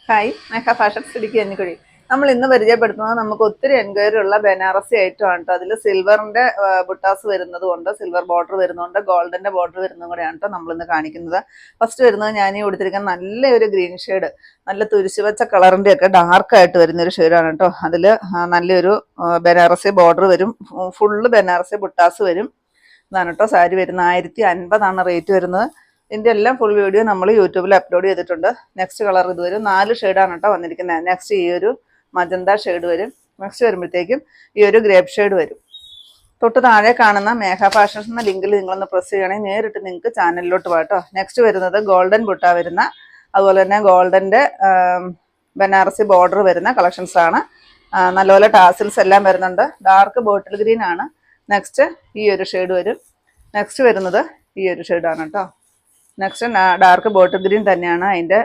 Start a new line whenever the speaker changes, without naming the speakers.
Hi മേഘ fashions Idukki Kanjikuzhi. നമ്മൾ ഇന്ന് പരിചയപ്പെടുത്തുന്നത് നമുക്ക് ഒത്തിരി എൻക്വയറി ഉള്ള ബനാറസി ഐറ്റം ആണ് കേട്ടോ. അതിൽ സിൽവറിന്റെ ബുട്ടാസ് വരുന്നത് കൊണ്ട്, സിൽവർ ബോർഡർ വരുന്നുണ്ട്, ഗോൾഡന്റെ ബോർഡർ വരുന്നതും കൂടെയാണ് കേട്ടോ നമ്മളിന്ന് കാണിക്കുന്നത്. ഫസ്റ്റ് വരുന്നത് ഞാൻ ഈ കൊടുത്തിരിക്കുന്ന നല്ലൊരു ഗ്രീൻ ഷെയ്ഡ്, നല്ല തുരിശുവച്ച കളറിന്റെ ഒക്കെ ഡാർക്ക് ആയിട്ട് വരുന്ന ഒരു ഷെയ്ഡാണ് കേട്ടോ. അതിൽ നല്ലൊരു ബനാറസി ബോർഡർ വരും, ഫുള്ള് ബനാറസി ബുട്ടാസ് വരും. ഇതാണ് കേട്ടോ സാരി വരുന്നത്. 1050 റേറ്റ് വരുന്നത്. ഇതിൻ്റെ എല്ലാം ഫുൾ വീഡിയോ നമ്മൾ യൂട്യൂബിൽ അപ്ലോഡ് ചെയ്തിട്ടുണ്ട്. നെക്സ്റ്റ് കളർ ഇത് വരും. 4 ഷെയ്ഡാണ് കേട്ടോ വന്നിരിക്കുന്നത്. നെക്സ്റ്റ് ഈ ഒരു മജന്ത ഷെയ്ഡ് വരും. നെക്സ്റ്റ് വരുമ്പോഴത്തേക്കും ഈ ഒരു ഗ്രേപ്പ് ഷെയ്ഡ് വരും. തൊട്ട് താഴെ കാണുന്ന മേഘ ഫാഷൻസ് എന്ന ലിങ്കിൽ നിങ്ങളൊന്ന് പ്രസ് ചെയ്യണമെങ്കിൽ നേരിട്ട് നിങ്ങൾക്ക് ചാനലിലോട്ട് പോകട്ടോ. നെക്സ്റ്റ് വരുന്നത് ഗോൾഡൻ ബുട്ട വരുന്ന, അതുപോലെ തന്നെ ഗോൾഡൻ്റെ ബനാറസി ബോർഡർ വരുന്ന കളക്ഷൻസ് ആണ്. നല്ലപോലെ ടാസിൽസ് എല്ലാം വരുന്നുണ്ട്. ഡാർക്ക് ബോട്ടിൽ ഗ്രീൻ ആണ്. നെക്സ്റ്റ് ഈ ഒരു ഷെയ്ഡ് വരും. നെക്സ്റ്റ് വരുന്നത് ഈ ഒരു ഷെയ്ഡാണ് കേട്ടോ. നെക്സ്റ്റ് ഡാർക്ക് ബോട്ടിൽ ഗ്രീൻ തന്നെയാണ് അതിൻ്റെ